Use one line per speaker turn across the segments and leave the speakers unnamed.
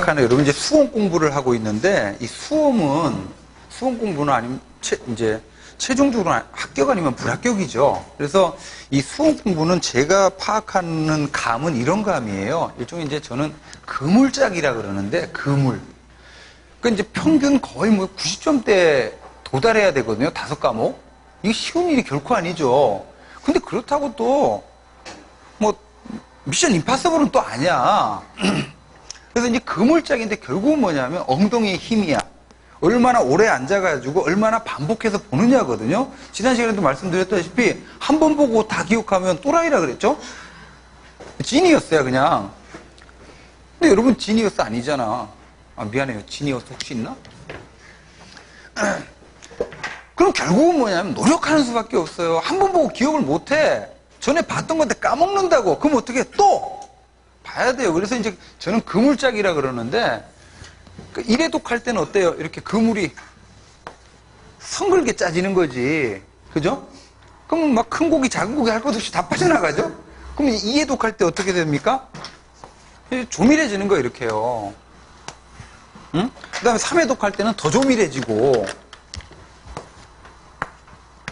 시작하는 여러분 이제 수험 공부를 하고 있는데 이 수험 공부는 아니면 이제 최종적으로 합격 아니면 불합격이죠. 그래서 이 수험 공부는 제가 파악하는 감은 이런 감이에요. 일종의 이제 저는 그물짝이라 그러는데 그물. 그러니까 이제 평균 거의 뭐 90점대 도달해야 되거든요. 5과목. 이게 쉬운 일이 결코 아니죠. 근데 그렇다고 또 뭐 미션 임파서블은 또 아니야. 그래서 이제 그물짝인데 결국은 뭐냐면 엉덩이의 힘이야. 얼마나 오래 앉아가지고 얼마나 반복해서 보느냐거든요. 지난 시간에도 말씀드렸다시피 한 번 보고 다 기억하면 또라이라 그랬죠. 지니어스야 그냥. 근데 여러분 지니어스 아니잖아. 아 미안해요. 지니어스 혹시 있나? 그럼 결국은 뭐냐면 노력하는 수밖에 없어요. 한 번 보고 기억을 못해. 전에 봤던 건데 까먹는다고. 그럼 어떻게 또 봐야 돼요. 그래서 이제 저는 그물짝이라 그러는데 일회독할 때는 어때요? 이렇게 그물이 성글게 짜지는 거지. 그죠? 그럼 막 큰 고기 작은 고기 할 것 없이 다 빠져나가죠? 그럼 이해독할 때 어떻게 됩니까? 조밀해지는 거예요. 이렇게요. 응? 그 다음에 3회독할 때는 더 조밀해지고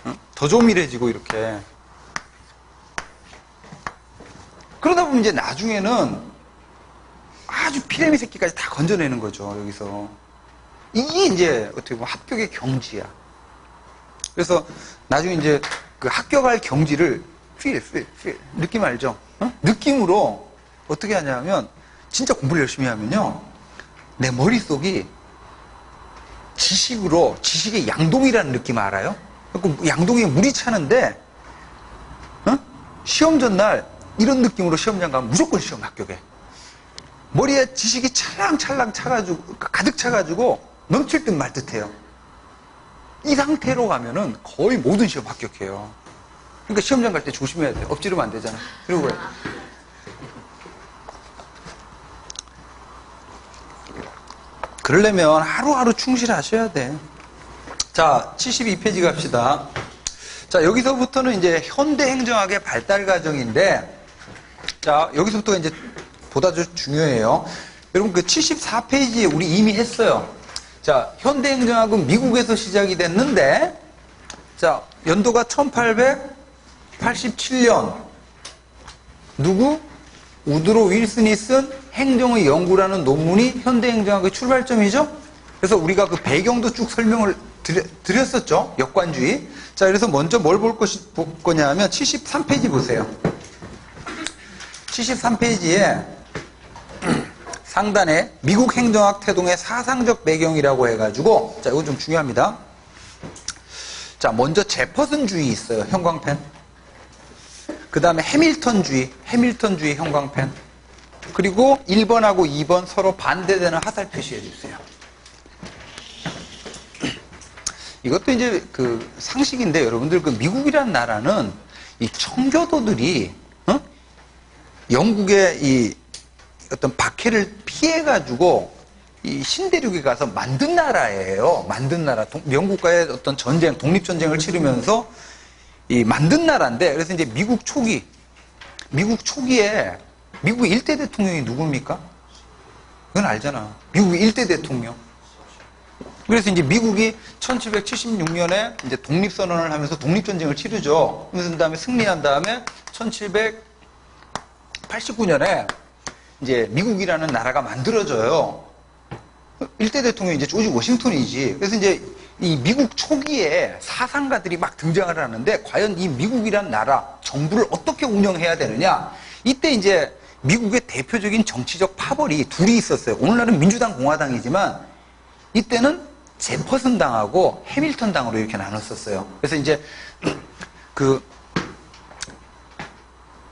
응? 더 조밀해지고 이렇게 그러다 보면 이제 나중에는 아주 피레미 새끼까지 다 건져내는 거죠, 여기서. 이게 이제 어떻게 보면 합격의 경지야. 그래서 나중에 이제 그 합격할 경지를 feel. 느낌 알죠? 어? 느낌으로 어떻게 하냐면 진짜 공부를 열심히 하면요. 내 머릿속이 지식의 양동이라는 느낌 알아요? 양동이에 물이 차는데 어? 시험 전날 이런 느낌으로 시험장 가면 무조건 시험 합격해. 머리에 지식이 찰랑찰랑 차가지고, 가득 차가지고 넘칠 듯 말 듯해요. 이 상태로 가면은 거의 모든 시험 합격해요. 그러니까 시험장 갈 때 조심해야 돼. 엎지르면 안 되잖아. 그리고 그래. 그러려면 하루하루 충실하셔야 돼. 자, 72페이지 갑시다. 자, 여기서부터는 이제 현대행정학의 발달 과정인데, 자, 여기서부터 이제 보다 중요해요. 여러분, 그 74페이지에 우리 이미 했어요. 자, 현대행정학은 미국에서 시작이 됐는데, 자, 연도가 1887년. 누구? 우드로 윌슨이 쓴 행정의 연구라는 논문이 현대행정학의 출발점이죠? 그래서 우리가 그 배경도 쭉 설명을 드렸었죠? 역관주의. 자, 그래서 먼저 뭘 볼 거냐 하면 73페이지 보세요. 73페이지에 상단에 미국 행정학 태동의 사상적 배경이라고 해가지고, 자, 이거 좀 중요합니다. 자, 먼저 제퍼슨주의 있어요. 형광펜. 그 다음에 해밀턴주의 형광펜. 그리고 1번하고 2번 서로 반대되는 화살 표시해 주세요. 이것도 이제 그 상식인데 여러분들 그 미국이란 나라는 이 청교도들이 영국의 이 어떤 박해를 피해가지고 이 신대륙에 가서 만든 나라예요. 만든 나라. 영국과의 어떤 전쟁, 독립전쟁을 치르면서 이 만든 나라인데, 그래서 이제 미국 초기에, 미국의 일대 대통령이 누굽니까? 그건 알잖아. 미국의 일대 대통령. 그래서 이제 미국이 1776년에 이제 독립선언을 하면서 독립전쟁을 치르죠. 그 다음에 승리한 다음에 1789년에 이제 미국이라는 나라가 만들어져요. 일대 대통령이 이제 조지 워싱턴이지. 그래서 이제 이 미국 초기에 사상가들이 막 등장을 하는데 과연 이 미국이란 나라 정부를 어떻게 운영해야 되느냐. 이때 이제 미국의 대표적인 정치적 파벌이 둘이 있었어요. 오늘날은 민주당 공화당이지만 이때는 제퍼슨 당하고 해밀턴 당으로 이렇게 나눴었어요. 그래서 이제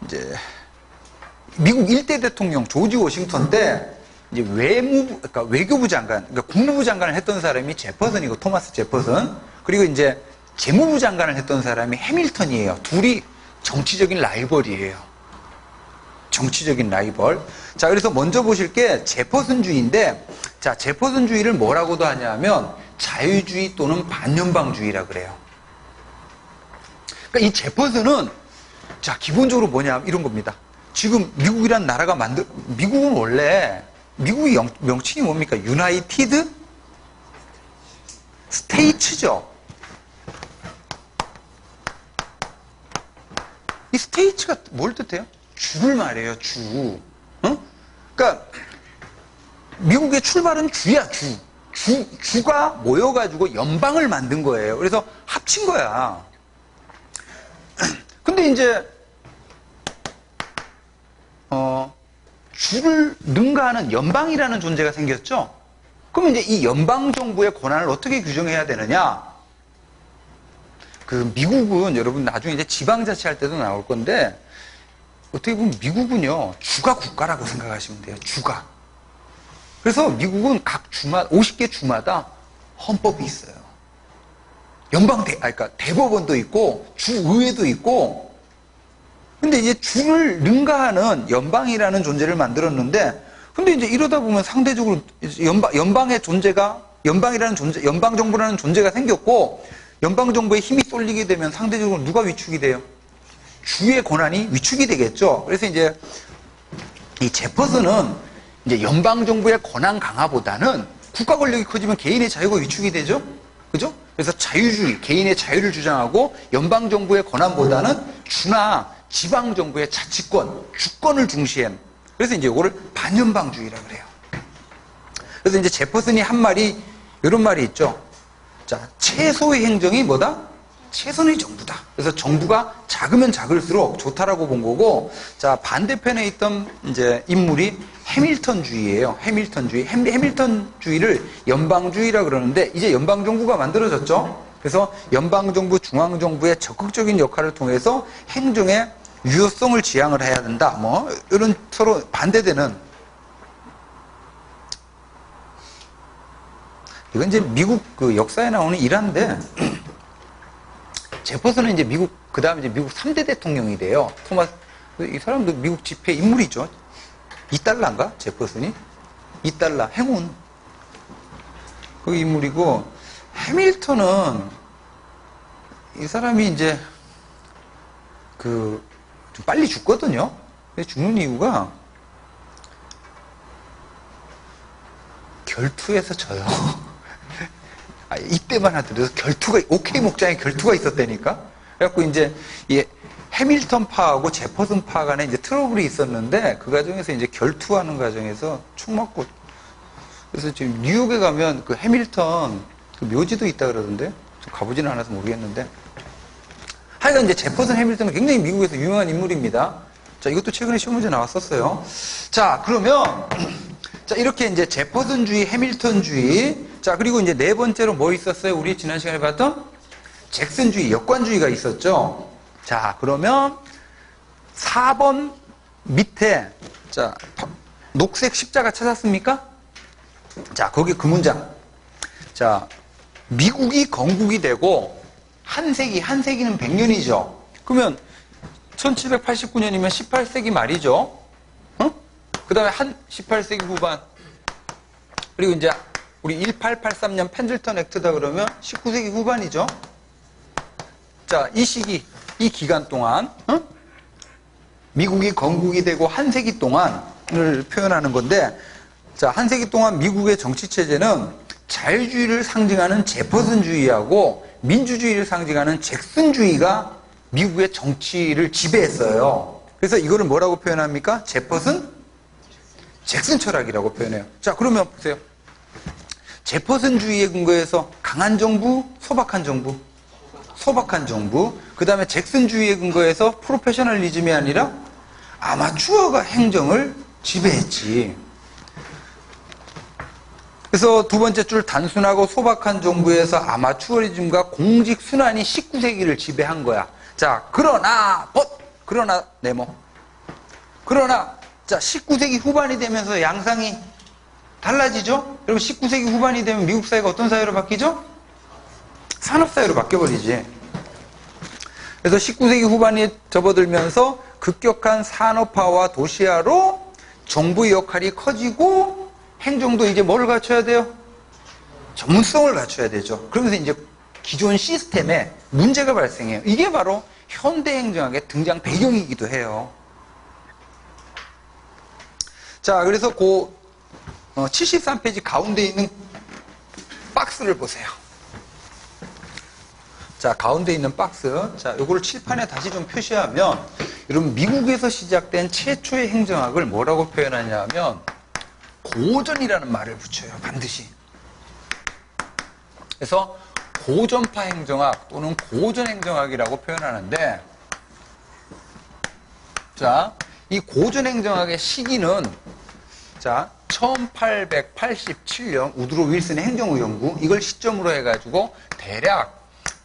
이제 미국 일대 대통령 조지 워싱턴 때 이제 그러니까 외교부 장관, 그러니까 국무부 장관을 했던 사람이 제퍼슨이고 토마스 제퍼슨. 그리고 이제 재무부 장관을 했던 사람이 해밀턴이에요. 둘이 정치적인 라이벌이에요. 정치적인 라이벌. 자, 그래서 먼저 보실 게 제퍼슨주의인데, 자, 제퍼슨주의를 뭐라고도 하냐면 자유주의 또는 반연방주의라 그래요. 그러니까 이 제퍼슨은 자, 기본적으로 뭐냐 이런 겁니다. 지금 미국이란 나라가 미국은 원래 미국의 명칭이 뭡니까? 유나이티드 스테이츠죠. 이 스테이츠가 뭘 뜻해요? 주를 말해요, 주. 그러니까 미국의 출발은 주야, 주. 주가 모여가지고 연방을 만든 거예요. 그래서 합친 거야. 근데 이제 주를 능가하는 연방이라는 존재가 생겼죠. 그러면 이제 이 연방 정부의 권한을 어떻게 규정해야 되느냐? 그 미국은 여러분 나중에 이제 지방자치 할 때도 나올 건데 어떻게 보면 미국은요 주가 국가라고 생각하시면 돼요. 주가. 그래서 미국은 각 주마다 50개 주마다 헌법이 있어요. 그러니까 대법원도 있고 주의회도 있고. 근데 이제 주를 능가하는 연방이라는 존재를 만들었는데, 근데 이제 이러다 보면 상대적으로 연방의 존재가 연방이라는 존재, 연방 정부라는 존재가 생겼고, 연방 정부에 힘이 쏠리게 되면 상대적으로 누가 위축이 돼요? 주의 권한이 위축이 되겠죠. 그래서 이제 이 제퍼슨은 이제 연방 정부의 권한 강화보다는 국가 권력이 커지면 개인의 자유가 위축이 되죠. 그죠? 그래서 자유주의, 개인의 자유를 주장하고 연방 정부의 권한보다는 주나 지방 정부의 자치권, 주권을 중시한. 그래서 이제 이거를 반연방주의라고 그래요. 그래서 이제 제퍼슨이 한 말이 이런 말이 있죠. 자, 최소의 행정이 뭐다? 최선의 정부다. 그래서 정부가 작으면 작을수록 좋다라고 본 거고, 자, 반대편에 있던 이제 인물이 해밀턴주의예요. 해밀턴주의. 해밀턴주의를 연방주의라 그러는데, 이제 연방정부가 만들어졌죠. 그래서 연방정부, 중앙정부의 적극적인 역할을 통해서 행정의 유효성을 지향을 해야 된다. 뭐, 이런 서로 반대되는. 이건 이제 미국 그 역사에 나오는 일화인데, 제퍼슨은 이제 미국, 그 다음에 이제 미국 3대 대통령이 돼요. 이 사람도 미국 지폐 인물이죠. 2달러인가? 제퍼슨이? 2달러, 행운. 그 인물이고, 해밀턴은 이 사람이 이제 좀 빨리 죽거든요. 근데 죽는 이유가 결투에서 져요. 이때만 하더라도 오케이 목장에 결투가 있었다니까. 그래갖고 이제 이 해밀턴파하고 제퍼슨파 간에 이제 트러블이 있었는데 그 과정에서 이제 결투하는 과정에서 총 맞고. 그래서 지금 뉴욕에 가면 그 해밀턴 그 묘지도 있다 그러던데. 가보지는 않아서 모르겠는데. 하여간 이제 제퍼슨 해밀턴은 굉장히 미국에서 유명한 인물입니다. 자, 이것도 최근에 시험 문제 나왔었어요. 자, 그러면 자, 이렇게 이제 제퍼슨주의, 해밀턴주의. 자, 그리고 이제 네 번째로 뭐 있었어요? 우리 지난 시간에 봤던 잭슨주의, 역관주의가 있었죠. 자, 그러면 4번 밑에 자, 녹색 십자가 찾았습니까? 자, 거기 그 문장. 자, 미국이 건국이 되고 한 세기는 100년이죠. 그러면 1789년이면 18세기 말이죠. 그 다음에 18세기 후반. 그리고 이제 우리 1883년 펜들턴 액트다 그러면 19세기 후반이죠. 자, 이 시기, 이 기간 동안 미국이 건국이 되고 한 세기 동안을 표현하는 건데, 자, 한 세기 동안 미국의 정치체제는 자유주의를 상징하는 제퍼슨주의하고 민주주의를 상징하는 잭슨주의가 미국의 정치를 지배했어요. 그래서 이거를 뭐라고 표현합니까? 잭슨 철학이라고 표현해요. 자, 그러면 보세요. 제퍼슨주의에 근거해서 강한 정부, 소박한 정부. 소박한 정부. 그 다음에 잭슨주의에 근거해서 프로페셔널리즘이 아니라 아마추어가 행정을 지배했지. 그래서 두 번째 줄 단순하고 소박한 정부에서 아마추어리즘과 공직 순환이 19세기를 지배한 거야. 자, 그러나 네모. 그러나 자, 19세기 후반이 되면서 양상이 달라지죠? 여러분 19세기 후반이 되면 미국 사회가 어떤 사회로 바뀌죠? 산업사회로 바뀌어버리지. 그래서 19세기 후반에 접어들면서 급격한 산업화와 도시화로 정부의 역할이 커지고 행정도 이제 뭘 갖춰야 돼요? 전문성을 갖춰야 되죠. 그러면서 이제 기존 시스템에 문제가 발생해요. 이게 바로 현대행정학의 등장 배경이기도 해요. 자, 그래서 73페이지 가운데 있는 박스를 보세요. 자, 가운데 있는 박스. 자, 요거를 칠판에 다시 좀 표시하면, 여러분, 미국에서 시작된 최초의 행정학을 뭐라고 표현하냐 하면, 고전이라는 말을 붙여요. 반드시. 그래서, 고전파 행정학 또는 고전 행정학이라고 표현하는데, 자, 이 고전 행정학의 시기는, 자, 1887년 우드로 윌슨의 행정의연구, 이걸 시점으로 해가지고, 대략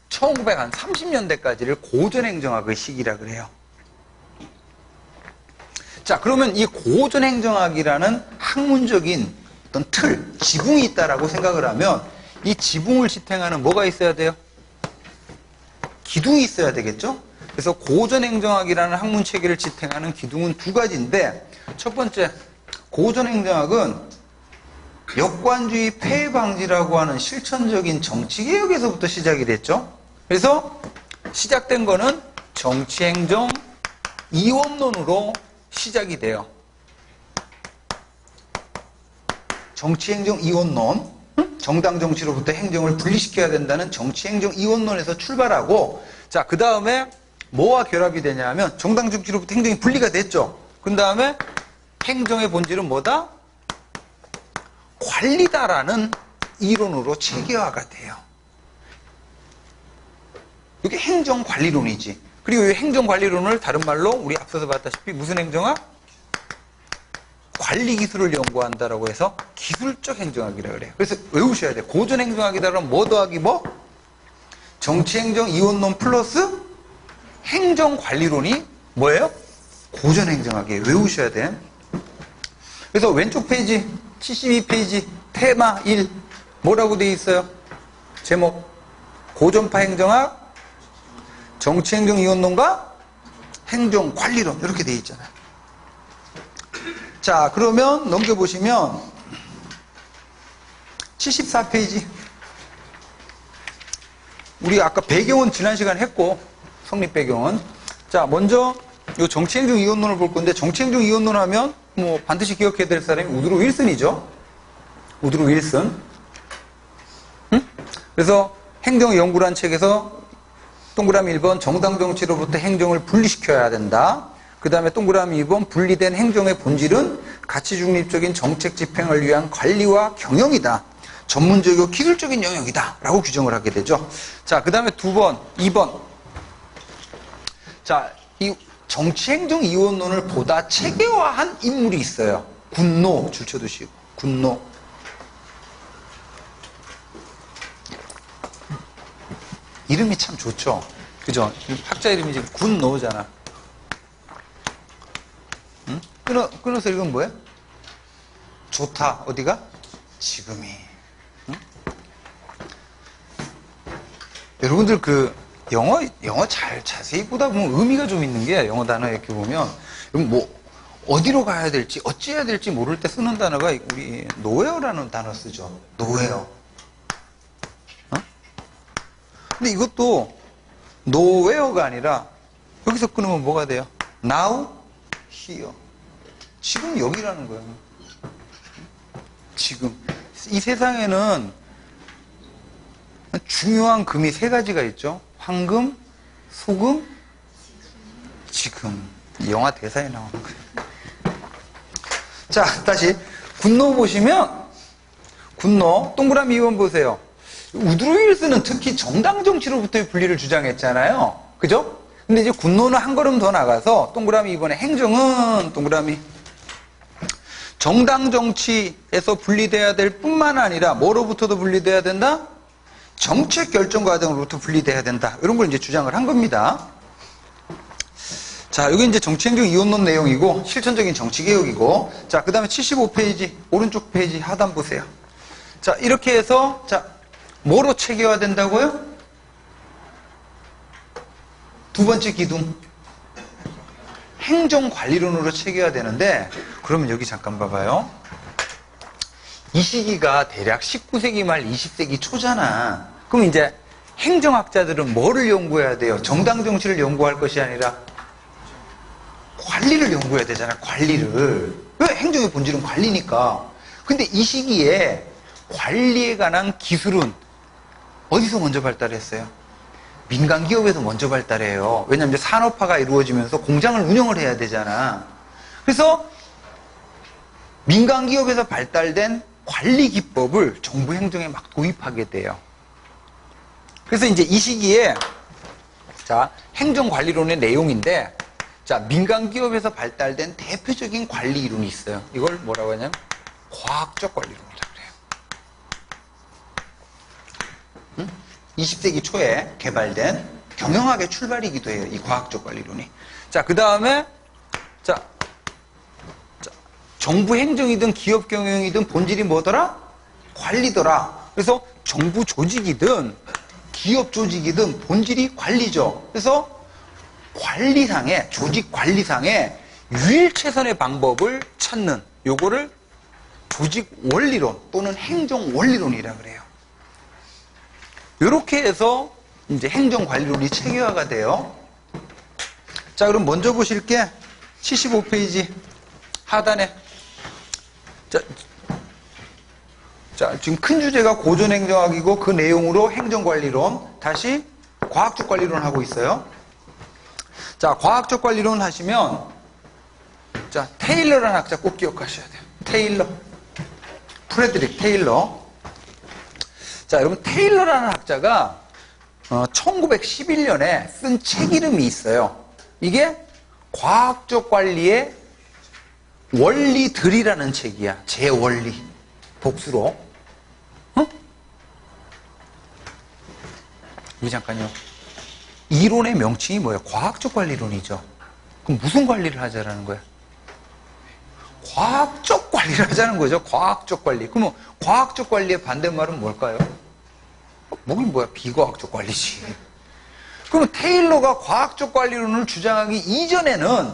1930년대까지를 고전행정학의 시기라 그래요. 자, 그러면 이 고전행정학이라는 학문적인 어떤 틀, 지붕이 있다라고 생각을 하면 이 지붕을 지탱하는 뭐가 있어야 돼요? 기둥이 있어야 되겠죠? 그래서 고전행정학이라는 학문 체계를 지탱하는 기둥은 두 가지인데, 첫 번째, 고전행정학은 역관주의 폐해 방지라고 하는 실천적인 정치개혁에서부터 시작이 됐죠. 그래서 시작된 거는 정치행정 이원론으로 시작이 돼요. 정치행정 이원론, 정당 정치로부터 행정을 분리시켜야 된다는 정치행정 이원론에서 출발하고, 자, 그 다음에 뭐와 결합이 되냐 하면 정당 정치로부터 행정이 분리가 됐죠. 그 다음에 행정의 본질은 뭐다? 관리다라는 이론으로 체계화가 돼요. 이게 행정관리론이지. 그리고 이 행정관리론을 다른 말로 우리 앞서서 봤다시피 무슨 행정학? 관리기술을 연구한다라고 해서 기술적 행정학이라 그래요. 그래서 외우셔야 돼요. 고전행정학이다 그러면 뭐 더하기 뭐? 정치행정 이원론 플러스 행정관리론이 뭐예요? 고전행정학이에요. 외우셔야 돼. 그래서 왼쪽 페이지 72페이지 테마 1 뭐라고 되어 있어요? 제목 고전파 행정학 정치행정이원론과 행정관리론 이렇게 되어 있잖아요. 자, 그러면 넘겨보시면 74페이지 우리 아까 배경은 지난 시간에 했고 성립 배경은 자 먼저 이 정치행정이원론을 볼 건데 정치행정이원론 하면 뭐 반드시 기억해야 될 사람이 우드로 윌슨이죠. 우드로 윌슨. 그래서 행정연구란 책에서 동그라미 1번 정당 정치로부터 행정을 분리시켜야 된다. 그 다음에 동그라미 2번 분리된 행정의 본질은 가치 중립적인 정책 집행을 위한 관리와 경영이다. 전문적이고 기술적인 영역이다. 라고 규정을 하게 되죠. 자, 그 다음에 2번. 자, 이 정치행정이원론을 보다 체계화한 인물이 있어요. 군노 줄쳐두시고 군노. 이름이 참 좋죠. 그죠? 학자 이름이 지금 군노잖아. 응? 끊어서 읽으면 뭐예요? 좋다. 어디가? 지금이. 응? 여러분들 그 영어 잘 자세히 보다 보면 의미가 좀 있는 게 영어 단어 이렇게 보면 뭐 어디로 가야 될지 어찌해야 될지 모를 때 쓰는 단어가 우리 노웨어라는 단어 쓰죠. 노웨어. 어? 근데 이것도 노웨어가 아니라 여기서 끊으면 뭐가 돼요? Now, here. 지금 여기라는 거예요. 지금 이 세상에는 중요한 금이 세 가지가 있죠. 황금, 소금, 지금. 영화 대사에 나오는 거예요. 자, 다시 군노 보시면 군노 동그라미 2번 보세요. 우드로 윌슨은 특히 정당 정치로부터의 분리를 주장했잖아요. 그죠? 근데 이제 군노는 한 걸음 더 나가서 동그라미 2번에 행정은 동그라미 정당 정치에서 분리돼야 될 뿐만 아니라 뭐로부터도 분리돼야 된다? 정책 결정 과정으로부터 분리돼야 된다. 이런 걸 이제 주장을 한 겁니다. 자, 여기 이제 정치행정 이원론 내용이고 실천적인 정치개혁이고 자, 그 다음에 75페이지 오른쪽 페이지 하단 보세요. 자, 이렇게 해서 자, 뭐로 체계화된다고요? 두 번째 기둥 행정관리론으로 체계화되는데 그러면 여기 잠깐 봐봐요. 이 시기가 대략 19세기 말 20세기 초잖아. 그럼 이제 행정학자들은 뭐를 연구해야 돼요? 정당 정치를 연구할 것이 아니라 관리를 연구해야 되잖아. 관리를. 왜? 행정의 본질은 관리니까. 근데 이 시기에 관리에 관한 기술은 어디서 먼저 발달했어요? 민간 기업에서 먼저 발달해요. 왜냐하면 이제 산업화가 이루어지면서 공장을 운영을 해야 되잖아. 그래서 민간 기업에서 발달된 관리 기법을 정부 행정에 막 도입하게 돼요. 그래서 이제 이 시기에 자, 행정관리론의 내용인데, 자, 민간 기업에서 발달된 대표적인 관리 이론이 있어요. 이걸 뭐라고 하냐면 과학적 관리론이라고 그래요. 20세기 초에 개발된 경영학의 출발이기도 해요. 이 과학적 관리론이. 자, 그 다음에 자, 정부 행정이든 기업 경영이든 본질이 뭐더라? 관리더라. 그래서 정부 조직이든 기업 조직이든 본질이 관리죠. 그래서 관리상의, 조직 관리상의 유일최선의 방법을 찾는 요거를 조직 원리론 또는 행정 원리론이라 그래요. 이렇게 해서 이제 행정 관리론이 체계화가 돼요. 자, 그럼 먼저 보실 게 75페이지 하단에 자, 지금 큰 주제가 고전행정학이고 그 내용으로 행정관리론, 다시 과학적 관리론 하고 있어요. 자, 과학적 관리론 하시면 자, 테일러라는 학자 꼭 기억하셔야 돼요. 테일러. 프레드릭 테일러. 자, 여러분 테일러라는 학자가 1911년에 쓴 책 이름이 있어요. 이게 과학적 관리의 원리들이라는 책이야. 제 원리. 복수로. 여기 잠깐요. 이론의 명칭이 뭐예요? 과학적 관리론이죠. 그럼 무슨 관리를 하자라는 거야? 과학적 관리를 하자는 거죠. 과학적 관리. 그러면 과학적 관리의 반대말은 뭘까요? 뭐긴 뭐야? 비과학적 관리지. 그러면 테일러가 과학적 관리론을 주장하기 이전에는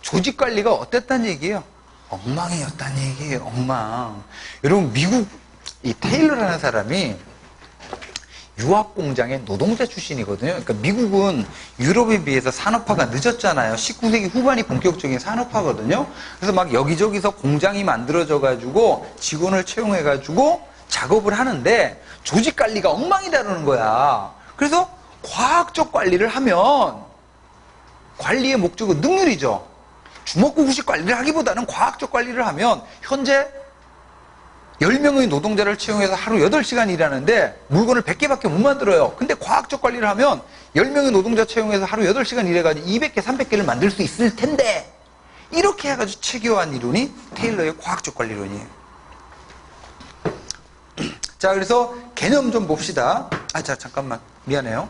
조직 관리가 어땠다는 얘기예요? 엉망이었다는 얘기예요. 엉망. 여러분 미국 이 테일러라는 사람이 유학 공장의 노동자 출신이거든요. 그러니까 미국은 유럽에 비해서 산업화가 늦었잖아요. 19세기 후반이 본격적인 산업화거든요. 그래서 막 여기저기서 공장이 만들어져 가지고 직원을 채용해 가지고 작업을 하는데 조직 관리가 엉망이다라는 거야. 그래서 과학적 관리를 하면 관리의 목적은 능률이죠. 주먹구구식 관리를 하기보다는 과학적 관리를 하면 현재 10명의 노동자를 채용해서 하루 8시간 일하는데 물건을 100개밖에 못 만들어요. 근데 과학적 관리를 하면 10명의 노동자 채용해서 하루 8시간 일해가지고 200개, 300개를 만들 수 있을 텐데 이렇게 해가지고 체계화한 이론이 테일러의 과학적 관리론이에요. 자, 그래서 개념 좀 봅시다. 자, 잠깐만. 미안해요.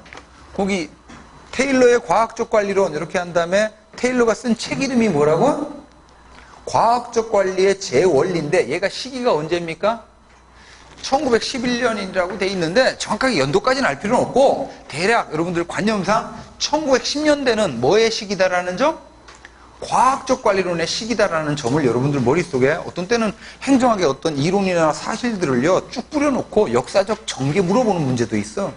거기 테일러의 과학적 관리론 이렇게 한 다음에 테일러가 쓴 책 이름이 뭐라고? 과학적 관리의 제원리인데 얘가 시기가 언제입니까? 1911년이라고 돼 있는데 정확하게 연도까지는 알 필요는 없고 대략 여러분들 관념상 1910년대는 뭐의 시기다라는 점? 과학적 관리론의 시기다라는 점을 여러분들 머릿속에 어떤 때는 행정학의 어떤 이론이나 사실들을요 쭉 뿌려놓고 역사적 전개 물어보는 문제도 있어.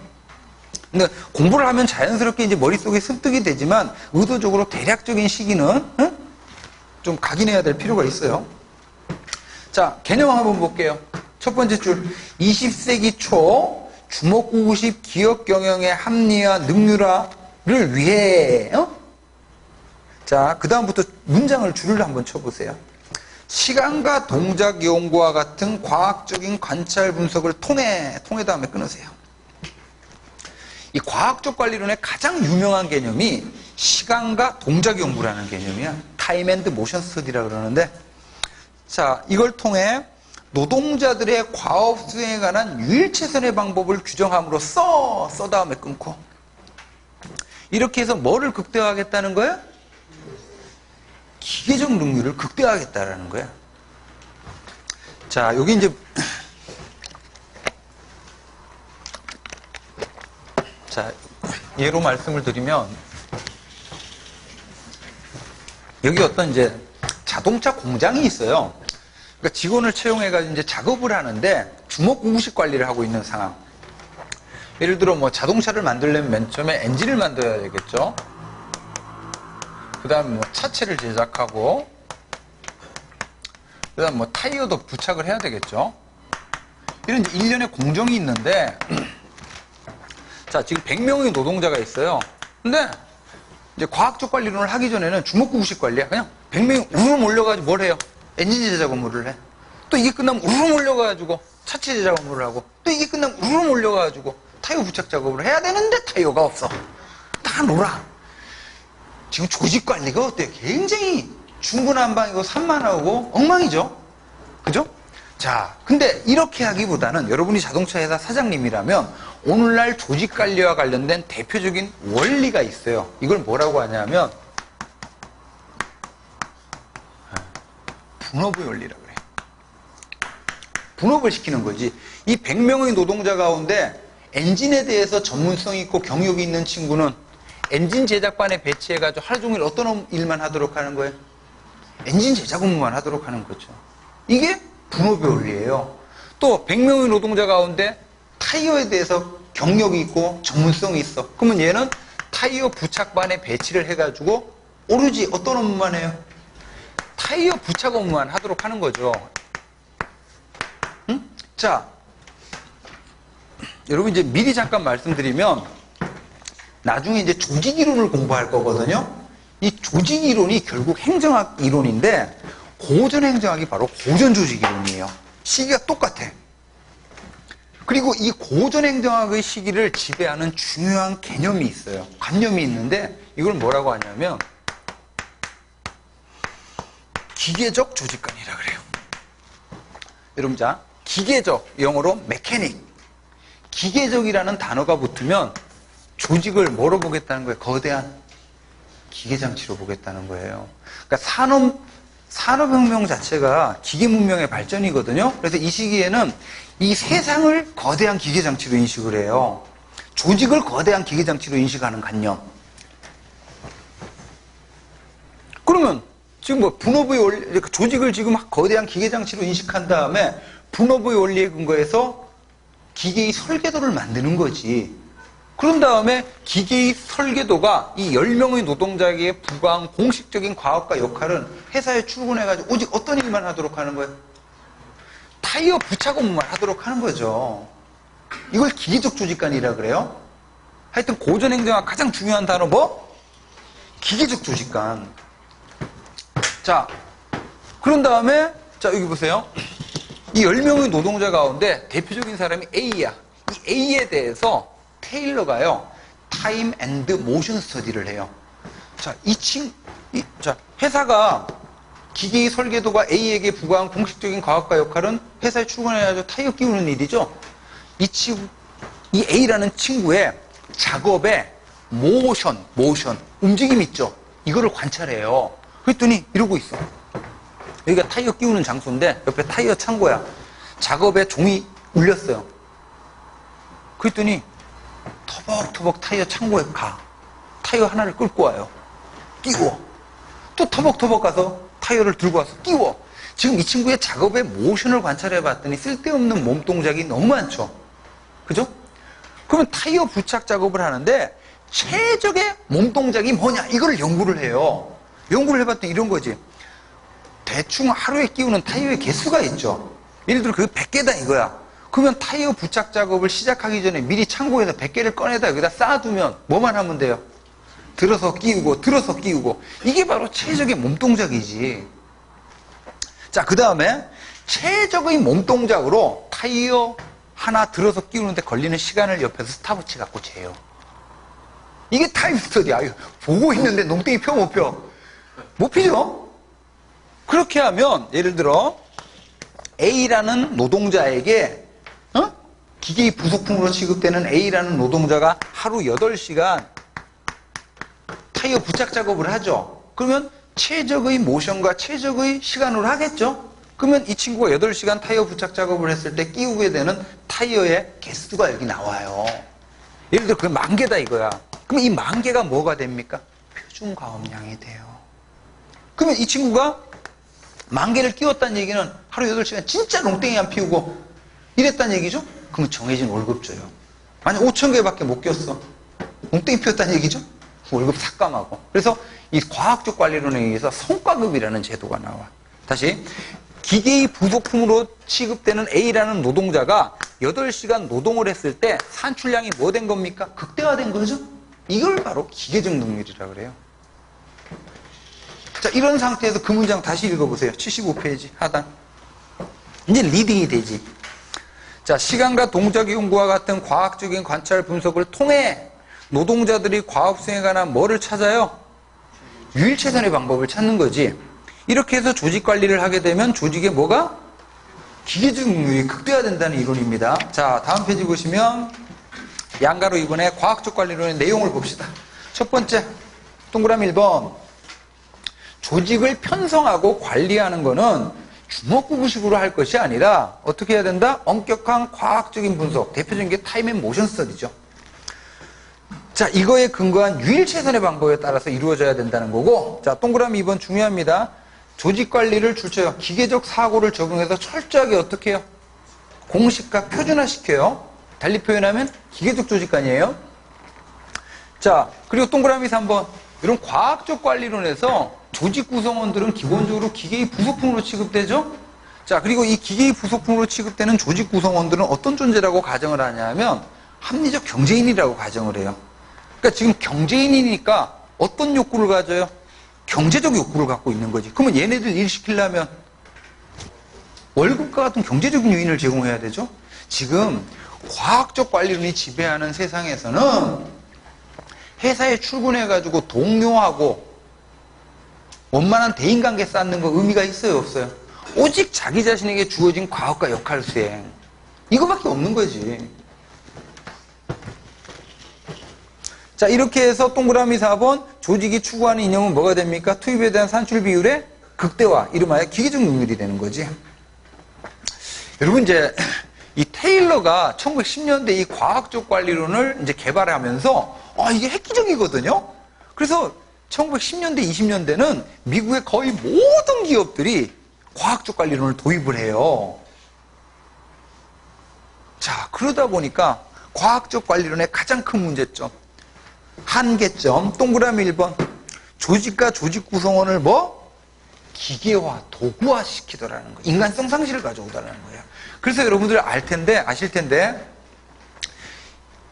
근데 공부를 하면 자연스럽게 이제 머릿속에 습득이 되지만 의도적으로 대략적인 시기는 좀 각인해야 될 필요가 있어요. 자, 개념 한번 볼게요. 첫 번째 줄 20세기 초 주먹구구식 기업 경영의 합리화, 능률화를 위해 자, 그 다음부터 문장을 줄을 한번 쳐보세요. 시간과 동작 연구와 같은 과학적인 관찰 분석을 통해 다음에 끊으세요. 이 과학적 관리론의 가장 유명한 개념이 시간과 동작 연구라는 개념이야. 타임 앤드 모션 스터디라고 그러는데, 자, 이걸 통해 노동자들의 과업 수행에 관한 유일최선의 방법을 규정함으로써 다음에 끊고 이렇게 해서 뭐를 극대화하겠다는 거야? 기계적 능률을 극대화하겠다는 거야. 자, 여기 이제 자, 예로 말씀을 드리면 여기 어떤 이제 자동차 공장이 있어요. 그러니까 직원을 채용해가지고 이제 작업을 하는데 주먹구구식 관리를 하고 있는 상황. 예를 들어 뭐 자동차를 만들려면 맨 처음에 엔진을 만들어야 되겠죠. 그 다음에 뭐 차체를 제작하고, 그다음 뭐 타이어도 부착을 해야 되겠죠. 이런 이제 일련의 공정이 있는데, 자, 지금 100명의 노동자가 있어요. 근데 이제 과학적 관리론을 하기 전에는 주먹구구식 관리야. 그냥 100명이 우르르 몰려가지고 뭘 해요? 엔진 제작 업무를 해. 또 이게 끝나면 우르르 몰려가지고 차체 제작 업무를 하고, 또 이게 끝나면 우르르 몰려가지고 타이어 부착 작업을 해야 되는데 타이어가 없어. 다 놀아. 지금 조직 관리가 어때요? 굉장히 중구난방이고 산만하고 엉망이죠. 그죠? 자, 근데 이렇게 하기보다는 여러분이 자동차 회사 사장님이라면 오늘날 조직 관리와 관련된 대표적인 원리가 있어요. 이걸 뭐라고 하냐면 분업의 원리라고 그래요. 분업을 시키는 거지. 이 100명의 노동자 가운데 엔진에 대해서 전문성이 있고 경력이 있는 친구는 엔진 제작반에 배치해가지고 하루 종일 어떤 일만 하도록 하는 거예요? 엔진 제작 업무만 하도록 하는 거죠. 이게 분업의 원리예요. 또 100명의 노동자 가운데 타이어에 대해서 경력이 있고 전문성이 있어. 그러면 얘는 타이어 부착반에 배치를 해가지고 오로지 어떤 업무만 해요? 타이어 부착 업무만 하도록 하는 거죠. 응? 자, 여러분 이제 미리 잠깐 말씀드리면 나중에 이제 조직 이론을 공부할 거거든요. 이 조직 이론이 결국 행정학 이론인데 고전 행정학이 바로 고전 조직 이론이에요. 시기가 똑같아. 그리고 이 고전 행정학의 시기를 지배하는 중요한 개념이 있어요. 관념이 있는데 이걸 뭐라고 하냐면 기계적 조직관이라 그래요. 여러분 자, 기계적, 영어로 메케닉. 기계적이라는 단어가 붙으면 조직을 뭐로 보겠다는 거예요? 거대한 기계장치로 보겠다는 거예요. 그러니까 산업혁명 자체가 기계문명의 발전이거든요. 그래서 이 시기에는 이 세상을 거대한 기계장치로 인식을 해요. 조직을 거대한 기계장치로 인식하는 관념. 그러면 지금 뭐 분업의 원리, 조직을 지금 거대한 기계장치로 인식한 다음에 분업의 원리에 근거해서 기계의 설계도를 만드는 거지. 그런 다음에 기계의 설계도가 이 10명의 노동자에게 부과한 공식적인 과업과 역할은 회사에 출근해가지고 오직 어떤 일만 하도록 하는 거예요? 타이어 부착 업무만 하도록 하는 거죠. 이걸 기계적 조직관이라 그래요. 하여튼 고전행정학 가장 중요한 단어 뭐? 기계적 조직관. 자, 그런 다음에 자 여기 보세요. 이 10명의 노동자 가운데 대표적인 사람이 A야. 이 A에 대해서 테일러가요, 타임 앤드 모션 스터디를 해요. 자, 회사가 기계의 설계도가 A에게 부과한 공식적인 과학과 역할은 회사에 출근해가지고 타이어 끼우는 일이죠. 이 A라는 친구의 작업에 모션, 움직임 있죠. 이거를 관찰해요. 그랬더니 이러고 있어. 여기가 타이어 끼우는 장소인데 옆에 타이어 창고야. 작업에 종이 울렸어요. 그랬더니 터벅터벅 타이어 창고에 가. 타이어 하나를 끌고 와요. 끼워. 또 터벅터벅 가서 타이어를 들고 와서 끼워. 지금 이 친구의 작업의 모션을 관찰해 봤더니 쓸데없는 몸 동작이 너무 많죠. 그죠? 그러면 타이어 부착 작업을 하는데 최적의 몸 동작이 뭐냐? 이걸 연구를 해요. 연구를 해봤더니 이런 거지. 대충 하루에 끼우는 타이어의 개수가 있죠. 예를 들어 그게 100개다 이거야. 그러면 타이어 부착 작업을 시작하기 전에 미리 창고에서 100개를 꺼내다 여기다 쌓아두면 뭐만 하면 돼요? 들어서 끼우고. 이게 바로 최적의 몸동작이지. 자, 그 다음에 최적의 몸동작으로 타이어 하나 들어서 끼우는데 걸리는 시간을 옆에서 스탑워치 갖고 재요. 이게 타임 스터디야. 보고 있는데 농땡이 펴 못 펴? 못 피죠? 그렇게 하면 예를 들어 A라는 노동자에게 기계의 부속품으로 취급되는 A라는 노동자가 하루 8시간 타이어 부착 작업을 하죠. 그러면 최적의 모션과 최적의 시간으로 하겠죠. 그러면 이 친구가 8시간 타이어 부착 작업을 했을 때 끼우게 되는 타이어의 개수가 여기 나와요. 예를 들어 그게 10,000개다 이거야. 그러면 이 10,000개가 뭐가 됩니까? 표준 과업량이 돼요. 그러면 이 친구가 10,000개를 끼웠다는 얘기는 하루 8시간 진짜 농땡이 안 피우고 이랬다는 얘기죠? 그러면 정해진 월급 줘요. 만약 5,000개밖에 못 끼웠어. 농땡이 피웠다는 얘기죠? 월급 삭감하고. 그래서 이 과학적 관리론에 의해서 성과급이라는 제도가 나와. 다시 기계의 부속품으로 취급되는 A라는 노동자가 8시간 노동을 했을 때 산출량이 뭐 된 겁니까? 극대화된 거죠? 이걸 바로 기계적 능률이라고 그래요. 자, 이런 상태에서 그 문장 다시 읽어보세요. 75페이지 하단. 이제 리딩이 되지. 자, 시간과 동작의 연구와 같은 과학적인 관찰 분석을 통해 노동자들이 과업 수행에 관한 뭐를 찾아요? 유일 최선의 방법을 찾는 거지. 이렇게 해서 조직 관리를 하게 되면 조직에 뭐가? 기계적 능률이 극대화된다는 이론입니다. 자, 다음 페이지 보시면 양가로 이번에 과학적 관리론의 내용을 봅시다. 첫 번째, 동그라미 1번. 조직을 편성하고 관리하는 거는 주먹구구식으로 할 것이 아니라 어떻게 해야 된다? 엄격한 과학적인 분석. 대표적인 게 타임 앤 모션 스터디죠. 자, 이거에 근거한 유일 최선의 방법에 따라서 이루어져야 된다는 거고, 자, 동그라미 2번 중요합니다. 조직 관리를 줄쳐요. 기계적 사고를 적용해서 철저하게 어떻게 해요? 공식화, 표준화시켜요. 달리 표현하면 기계적 조직관이에요. 자, 그리고 동그라미 3번. 이런 과학적 관리론에서 조직 구성원들은 기본적으로 기계의 부속품으로 취급되죠? 자, 그리고 이 기계의 부속품으로 취급되는 조직 구성원들은 어떤 존재라고 가정을 하냐면 합리적 경제인이라고 가정을 해요. 그러니까 지금 경제인이니까 어떤 욕구를 가져요? 경제적 욕구를 갖고 있는 거지. 그러면 얘네들 일 시키려면 월급과 같은 경제적인 요인을 제공해야 되죠. 지금 과학적 관리론이 지배하는 세상에서는 회사에 출근해가지고 동료하고 원만한 대인관계 쌓는 거 의미가 있어요, 없어요? 오직 자기 자신에게 주어진 과업과 역할 수행. 이거밖에 없는 거지. 자, 이렇게 해서 동그라미 4번 조직이 추구하는 이념은 뭐가 됩니까? 투입에 대한 산출 비율의 극대화, 이름하여 기계적 능률이 되는 거지. 여러분, 이제 이 테일러가 1910년대 이 과학적 관리론을 이제 개발하면서 이게 획기적이거든요. 그래서 1910년대, 20년대는 미국의 거의 모든 기업들이 과학적 관리론을 도입을 해요. 자, 그러다 보니까 과학적 관리론의 가장 큰 문제점, 한계점, 동그라미 1번. 조직과 조직 구성원을 뭐? 기계화, 도구화 시키더라는 거. 인간성 상실을 가져오더라는 거예요. 그래서 여러분들 아실 텐데,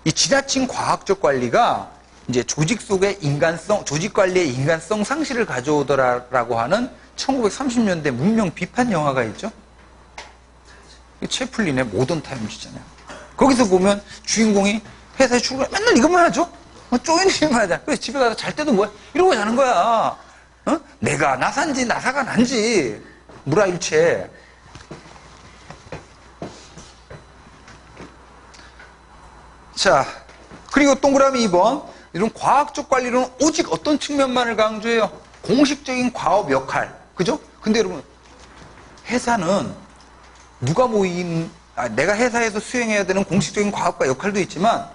이 지나친 과학적 관리가 이제 조직 속의 조직 관리의 인간성 상실을 가져오더라라고 하는 1930년대 문명 비판 영화가 있죠? 채플린의 모던 타임즈잖아요. 거기서 보면 주인공이 회사에 출근해 맨날 이것만 하죠? 쪼이는 일만 하자. 그래서 집에 가서 잘 때도 뭐야? 이러고 자는 거야. 내가 나산지 나사가 난지 무라일체. 자, 그리고 동그라미 2번. 이런 과학적 관리론은 오직 어떤 측면만을 강조해요? 공식적인 과업 역할. 그죠? 근데 여러분, 회사는 내가 회사에서 수행해야 되는 공식적인 과업과 역할도 있지만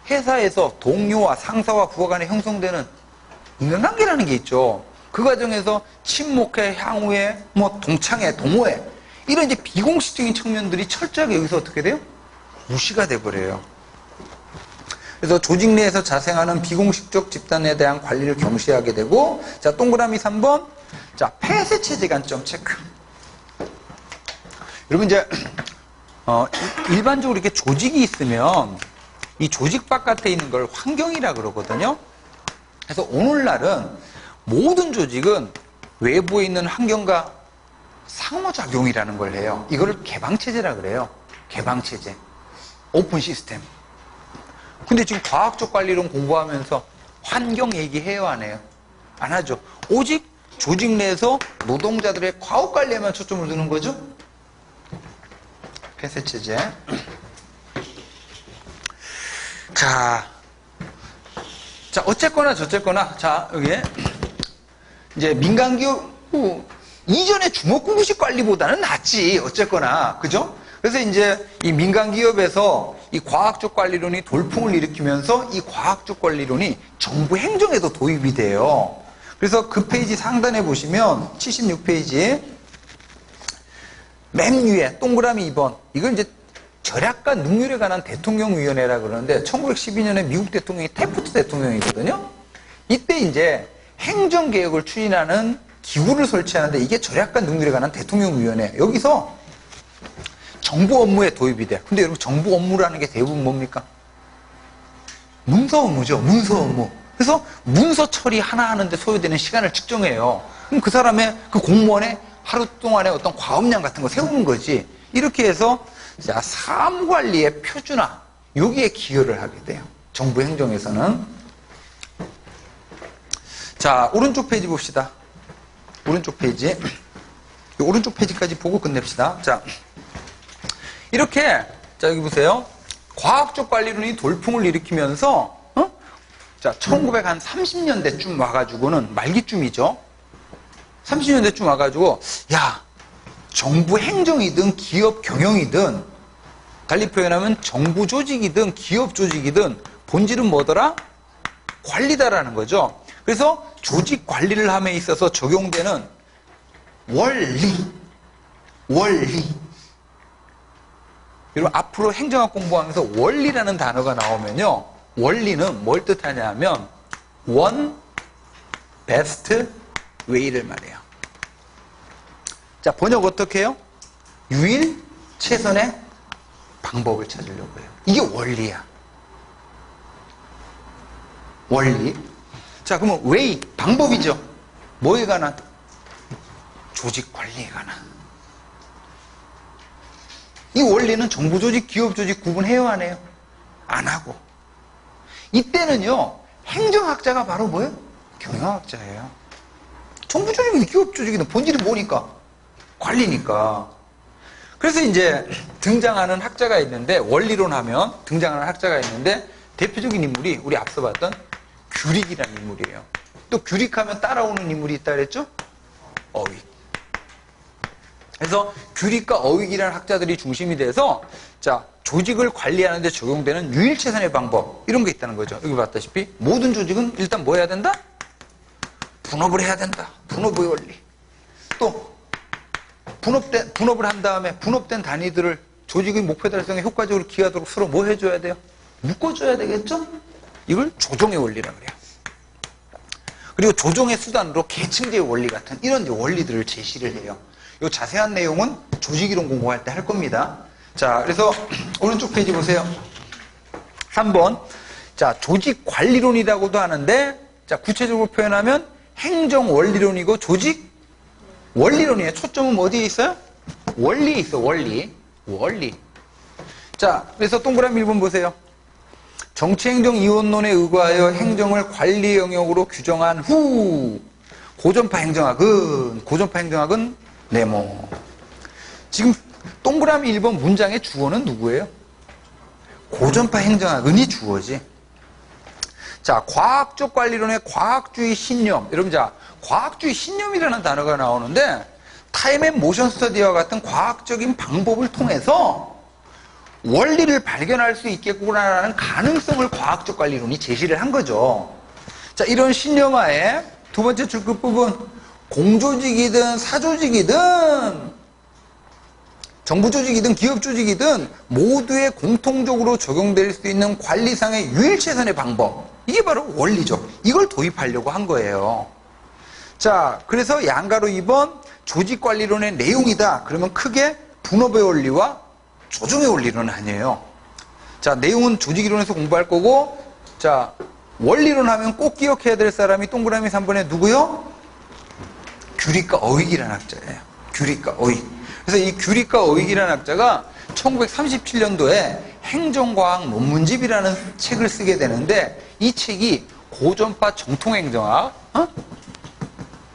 회사에서 동료와 상사와 부하 간에 형성되는 인간관계라는 게 있죠. 그 과정에서 친목회, 향후회, 동창회, 동호회 이런 이제 비공식적인 측면들이 철저하게 여기서 어떻게 돼요? 무시가 돼버려요. 그래서 조직 내에서 자생하는 비공식적 집단에 대한 관리를 경시하게 되고, 자, 동그라미 3번. 자, 폐쇄체제 관점 체크. 여러분, 이제, 일반적으로 이렇게 조직이 있으면 이 조직 바깥에 있는 걸 환경이라 그러거든요. 그래서 오늘날은 모든 조직은 외부에 있는 환경과 상호작용이라는 걸 해요. 이거를 개방체제라 그래요. 개방체제. 오픈 시스템. 근데 지금 과학적 관리론 공부하면서 환경 얘기해요, 안 해요? 안 하죠. 오직 조직 내에서 노동자들의 과업 관리에만 초점을 두는 거죠. 폐쇄체제. 자, 어쨌거나 저쨌거나, 자, 여기 이제 민간기업 이전에 주먹구구식 관리보다는 낫지, 어쨌거나, 그죠? 그래서 이제 이 민간기업에서 이 과학적 관리론이 돌풍을 일으키면서 이 과학적 관리론이 정부 행정에도 도입이 돼요. 그래서 그 페이지 상단에 보시면 76페이지 맨 위에 동그라미 2번. 이건 이제 절약과 능률에 관한 대통령위원회라 그러는데 1912년에 미국 대통령이 태프트 대통령이거든요. 이때 이제 행정개혁을 추진하는 기구를 설치하는데 이게 절약과 능률에 관한 대통령위원회. 여기서 정부 업무에 도입이 돼. 근데 여러분 정부 업무라는 게 대부분 뭡니까? 문서 업무죠. 문서 업무. 그래서 문서 처리 하나 하는데 소요되는 시간을 측정해요. 그럼 그 사람의 그 공무원의 하루 동안의 어떤 과업량 같은 거 세우는 거지. 이렇게 해서 자, 사무관리의 표준화 여기에 기여를 하게 돼요. 정부 행정에서는. 자, 오른쪽 페이지 봅시다. 오른쪽 페이지. 오른쪽 페이지까지 보고 끝냅시다. 자, 이렇게 자 여기 보세요. 과학적 관리론이 돌풍을 일으키면서 자 1930년대쯤 와가지고는 말기쯤이죠. 30년대쯤 와가지고 야 정부 행정이든 기업 경영이든 달리 표현하면 정부 조직이든 기업 조직이든 본질은 뭐더라? 관리다라는 거죠. 그래서 조직 관리를 함에 있어서 적용되는 원리 여러분 앞으로 행정학 공부하면서 원리라는 단어가 나오면요. 원리는 뭘 뜻하냐면 one best way를 말해요. 자, 번역 어떻게 해요? 유일 최선의 방법을 찾으려고 해요. 이게 원리야. 원리. 자, 그러면 way, 방법이죠. 뭐에 관한? 조직 관리에 관한. 이 원리는 정부 조직, 기업 조직 구분해요, 안 해요? 안 하고. 이때는요, 행정학자가 바로 뭐예요? 경영학자예요. 정부 조직이든 기업 조직이든 본질이 뭐니까? 관리니까. 그래서 이제 등장하는 학자가 있는데, 원리론 하면 등장하는 학자가 있는데, 대표적인 인물이 우리 앞서 봤던 규릭이라는 인물이에요. 또 규릭하면 따라오는 인물이 있다 그랬죠? 어윅. 그래서 규릭과 어윅이라는 학자들이 중심이 돼서 자 조직을 관리하는 데 적용되는 유일최선의 방법 이런 게 있다는 거죠. 여기 봤다시피 모든 조직은 일단 뭐 해야 된다? 분업을 해야 된다. 분업의 원리. 또 분업을 한 다음에 분업된 단위들을 조직의 목표 달성에 효과적으로 기하도록 서로 뭐 해줘야 돼요? 묶어줘야 되겠죠? 이걸 조정의 원리라고 그래요. 그리고 조정의 수단으로 계층제의 원리 같은 이런 원리들을 제시를 해요. 이 자세한 내용은 조직이론 공부할 때 할 겁니다. 자, 그래서 오른쪽 페이지 보세요. 3번. 자, 조직 관리론이라고도 하는데, 자, 구체적으로 표현하면 행정 원리론이고 조직 원리론이에요. 초점은 어디에 있어요? 원리에 있어, 원리. 원리. 자, 그래서 동그라미 1번 보세요. 정치행정이원론에 의거하여 행정을 관리 영역으로 규정한 후, 고전파 행정학은 네모. 지금 동그라미 1번 문장의 주어는 누구예요? 고전파 행정학은이 주어지. 자, 과학적 관리론의 과학주의 신념. 여러분, 자, 과학주의 신념이라는 단어가 나오는데 타임 앤 모션 스터디와 같은 과학적인 방법을 통해서 원리를 발견할 수 있겠구나라는 가능성을 과학적 관리론이 제시를 한 거죠. 자, 이런 신념하에 두 번째 줄끝 부분 공조직이든 사조직이든 정부 조직이든 기업 조직이든 모두에 공통적으로 적용될 수 있는 관리상의 유일최선의 방법 이게 바로 원리죠. 이걸 도입하려고 한 거예요. 자, 그래서 양가로 2번 조직관리론의 내용이다. 그러면 크게 분업의 원리와 조정의 원리론은 아니에요. 자, 내용은 조직이론에서 공부할 거고 자, 원리론 하면 꼭 기억해야 될 사람이 동그라미 3번에 누구요? 규릭과 어윅이라는 학자예요. 규릭과 어윅. 그래서 이 규릭과 어윅이라는 학자가 1937년도에 행정과학 논문집이라는 책을 쓰게 되는데 이 책이 고전파 정통행정학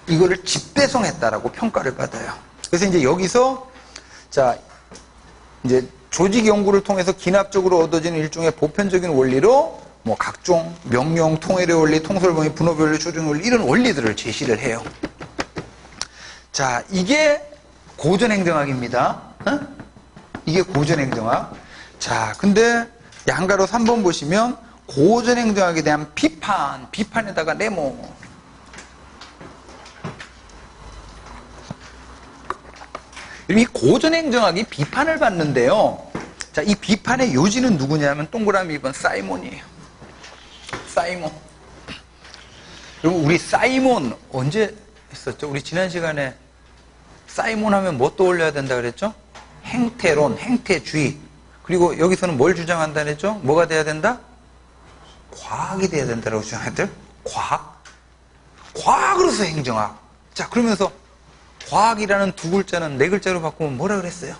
이거를 집대성했다라고 평가를 받아요. 그래서 이제 여기서 자 이제 조직 연구를 통해서 기납적으로 얻어지는 일종의 보편적인 원리로 뭐 각종 명령, 통일의 원리, 통솔범위, 분업의 원리, 조정의 원리 이런 원리들을 제시를 해요. 자, 이게 고전행정학입니다. 이게 고전행정학. 자, 근데 양가로 3번 보시면 고전행정학에 대한 비판에다가 네모. 이 고전행정학이 비판을 받는데요. 자, 이 비판의 요지는 누구냐면 동그라미 2번 사이몬이에요. 사이몬. 여러분, 우리 사이몬 언제 했었죠? 우리 지난 시간에 사이몬 하면 뭐 떠올려야 된다 그랬죠? 행태론, 행태주의. 그리고 여기서는 뭘 주장한다 그랬죠? 뭐가 돼야 된다? 과학이 돼야 된다라고 주장했대요. 과학? 과학으로서 행정학. 자, 그러면서 과학이라는 두 글자는 네 글자로 바꾸면 뭐라 그랬어요?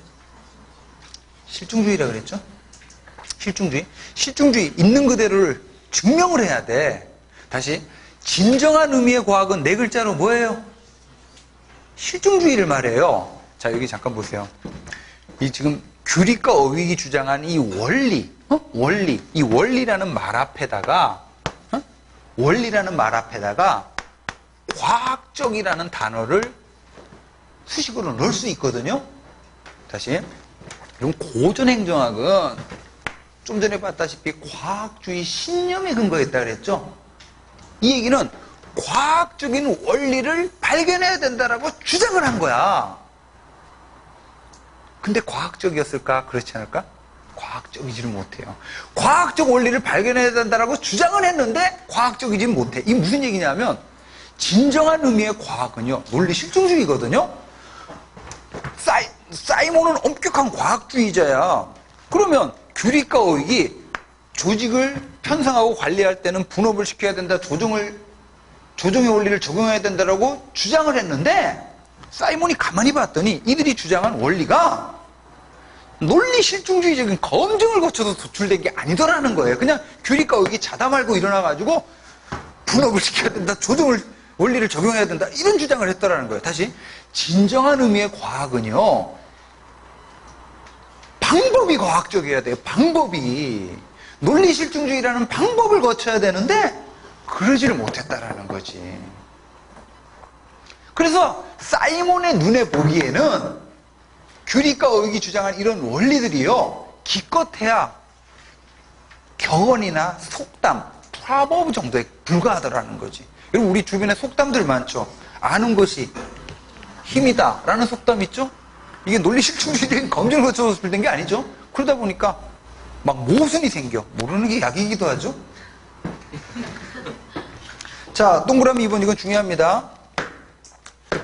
실증주의라 그랬죠? 실증주의. 실증주의 있는 그대로를 증명을 해야 돼. 다시 진정한 의미의 과학은 네 글자로 뭐예요? 실증주의를 말해요. 자, 여기 잠깐 보세요. 이 지금 규리과 어휘기 주장한 이 원리, 원리, 이 원리라는 말 앞에다가 원리라는 말 앞에다가 과학적이라는 단어를 수식어로 넣을 수 있거든요. 다시, 그럼 고전행정학은 좀 전에 봤다시피 과학주의 신념에 근거했다 그랬죠. 이 얘기는 과학적인 원리를 발견해야 된다라고 주장을 한 거야. 근데 과학적이었을까? 그렇지 않을까? 과학적이지를 못해요. 과학적 원리를 발견해야 된다라고 주장을 했는데 과학적이지는 못해. 이게 무슨 얘기냐면 진정한 의미의 과학은요, 논리 실증주의거든요. 사이몬은 엄격한 과학주의자야. 그러면 규리과 어휘기 조직을 편성하고 관리할 때는 분업을 시켜야 된다, 조정의 원리를 적용해야 된다라고 주장을 했는데 사이몬이 가만히 봤더니 이들이 주장한 원리가 논리 실증주의적인 검증을 거쳐서 도출된 게 아니더라는 거예요. 그냥 규리과 어휘기 자다 말고 일어나가지고 분업을 시켜야 된다, 원리를 적용해야 된다, 이런 주장을 했더라는 거예요. 다시, 진정한 의미의 과학은요, 방법이 과학적이어야 돼요. 방법이. 논리 실증주의라는 방법을 거쳐야 되는데 그러지를 못했다라는 거지. 그래서 사이몬의 눈에 보기에는 규리과 어휘기 주장한 이런 원리들이요, 기껏해야 격언이나 속담, 프라버브 정도에 불과하더라는 거지. 여러분, 우리 주변에 속담들 많죠. 아는 것이 힘이다 라는 속담 있죠. 이게 논리 실증주의적인 검증을 거쳐서 출된 게 아니죠. 그러다 보니까 막 모순이 생겨. 모르는 게 약이기도 하죠. 자, 동그라미 2번, 이건 중요합니다.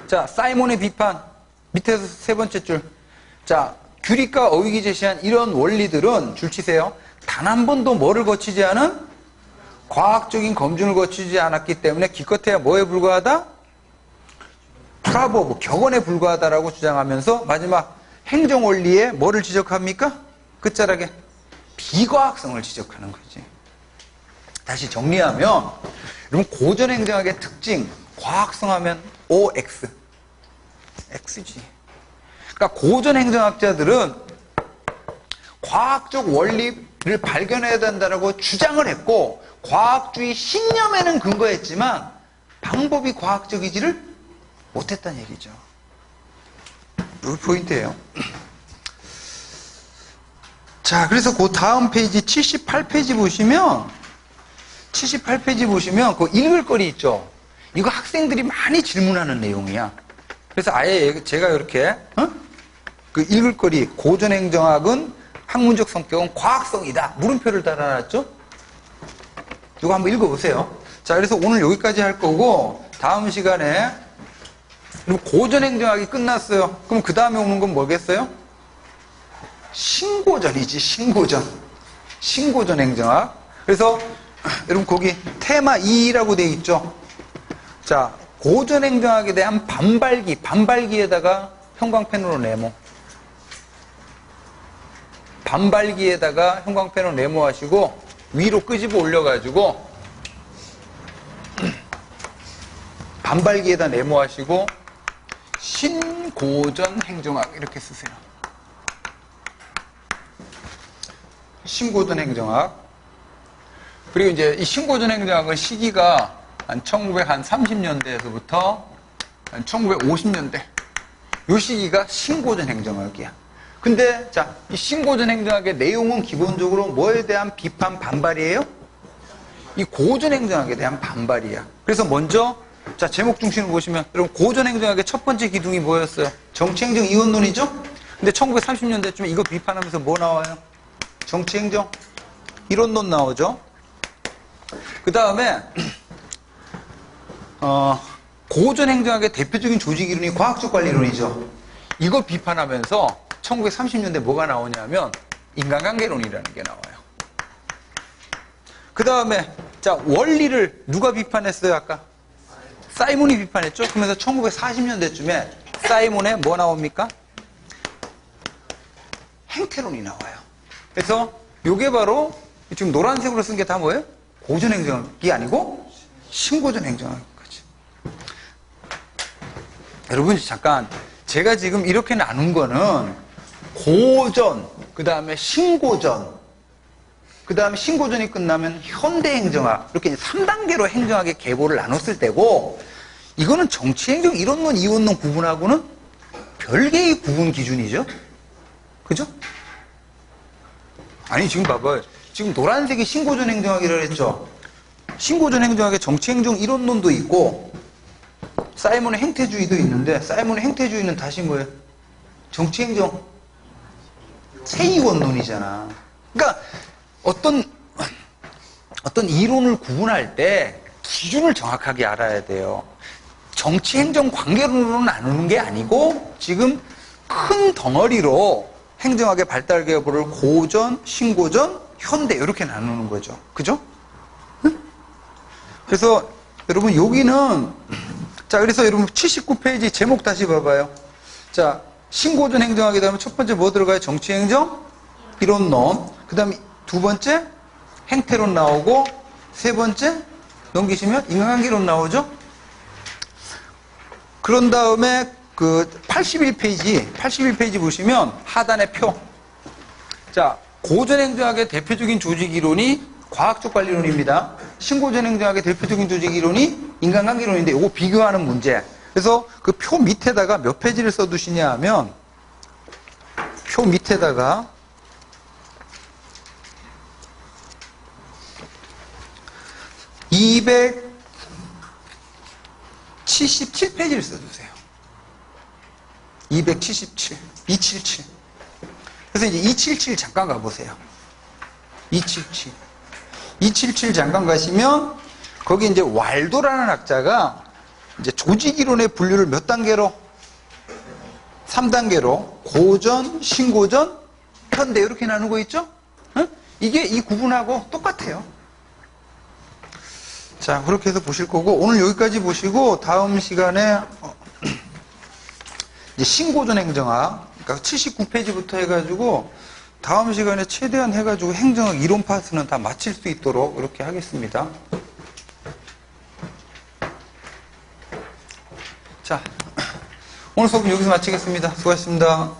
자, 사이몬의 비판 밑에서 세 번째 줄. 자, 규리과 어휘기 제시한 이런 원리들은, 줄 치세요, 단 한 번도 뭐를 거치지 않은 과학적인 검증을 거치지 않았기 때문에 기껏해야 뭐에 불과하다? 프라버브, 격언에 불과하다라고 주장하면서 마지막 행정원리에 뭐를 지적합니까? 끝자락에 비과학성을 지적하는 거지. 다시 정리하면, 여러분, 고전행정학의 특징, 과학성 하면 OX, X지. 그러니까 고전행정학자들은 과학적 원리를 발견해야 된다라고 주장을 했고 과학주의 신념에는 근거했지만 방법이 과학적이지를 못했다는 얘기죠. 이게 포인트예요. 자, 그래서 그 다음 페이지 78페이지 보시면 78페이지 보시면 그 읽을 거리 있죠. 이거 학생들이 많이 질문하는 내용이야. 그래서 아예 제가 이렇게 그 읽을 거리, 고전행정학은 학문적 성격은 과학성이다, 물음표를 달아놨죠. 이거 한번 읽어보세요. 자, 그래서 오늘 여기까지 할 거고 다음 시간에, 그리고 고전행정학이 끝났어요. 그럼 그 다음에 오는 건 뭐겠어요? 신고전이지. 신고전 행정학. 그래서 여러분 거기 테마 2라고 돼 있죠. 자, 고전행정학에 대한 반발기에다가 형광펜으로 네모, 반발기에다가 형광펜으로 네모하시고 위로 끄집어 올려가지고 반발기에다 네모하시고 신고전 행정학 이렇게 쓰세요. 신고전 행정학. 그리고 이제 이 신고전 행정학은 시기가 한 1930년대에서부터 한 1950년대, 요 시기가 신고전 행정학이야. 근데 자, 이 신고전 행정학의 내용은 기본적으로 뭐에 대한 비판, 반발이에요? 이 고전 행정학에 대한 반발이야. 그래서 먼저 자, 제목 중심을 보시면 여러분, 고전 행정학의 첫 번째 기둥이 뭐였어요? 정치행정 이원론이죠? 근데 1930년대쯤에 이거 비판하면서 뭐 나와요? 정치행정 이론론 나오죠? 그 다음에 고전 행정학의 대표적인 조직 이론이 과학적 관리 이론이죠. 이거 비판하면서 1930년대 뭐가 나오냐면 인간관계론이라는 게 나와요. 그 다음에 자 원리를 누가 비판했어요 아까? 사이몬이 비판했죠. 그러면서 1940년대쯤에 사이몬의 뭐 나옵니까? 행태론이 나와요. 그래서 이게 바로 지금 노란색으로 쓴 게 다 뭐예요? 고전 행정학이 아니고 신고전 행정학까지. 여러분 잠깐 제가 지금 이렇게 나눈 거는 고전, 그 다음에 신고전, 그 다음에 신고전이 끝나면 현대행정학 이렇게 3단계로 행정학의 계보를 나눴을 때고 이거는 정치행정 이론론, 이원론 구분하고는 별개의 구분 기준이죠. 그죠? 아니 지금 봐봐요. 지금 노란색이 신고전 행정학이라고 했죠. 신고전 행정학에 정치행정 이론론도 있고 사이몬의 행태주의도 있는데 사이몬의 행태주의는 다시 뭐예요? 정치행정 제2원론이잖아. 그러니까 어떤 이론을 구분할 때 기준을 정확하게 알아야 돼요. 정치행정 관계론으로 나누는 게 아니고 지금 큰 덩어리로 행정학의 발달 계보를 고전, 신고전, 현대 이렇게 나누는 거죠. 그죠? 응? 그래서 여러분 여기는 자 그래서 여러분 79페이지 제목 다시 봐봐요. 자 신고전 행정학에 다음에 첫 번째 뭐 들어가요? 정치행정 이론론. 그 다음에 두 번째 행태론 나오고 세 번째 넘기시면 인간관계론 나오죠. 그런 다음에 그 81페이지 보시면 하단의 표. 자, 고전 행정학의 대표적인 조직 이론이 과학적 관리론입니다. 신고전 행정학의 대표적인 조직 이론이 인간관계론인데 이거 비교하는 문제. 그래서 그 표 밑에다가 몇 페이지를 써두시냐 하면 표 밑에다가 277페이지를 써주세요. 277. 그래서 이제 277 잠깐 가보세요. 277 잠깐 가시면 거기 이제 왈도라는 학자가 이제 조직이론의 분류를 몇 단계로? 3단계로 고전, 신고전, 현대 이렇게 나누고 있죠? 응? 이게 이 구분하고 똑같아요. 자, 그렇게 해서 보실 거고 오늘 여기까지 보시고 다음 시간에 이제 신고전 행정학 그러니까 79페이지부터 해가지고 다음 시간에 최대한 해가지고 행정학 이론 파트는 다 마칠 수 있도록 이렇게 하겠습니다. 자, 오늘 수업은 여기서 마치겠습니다. 수고하셨습니다.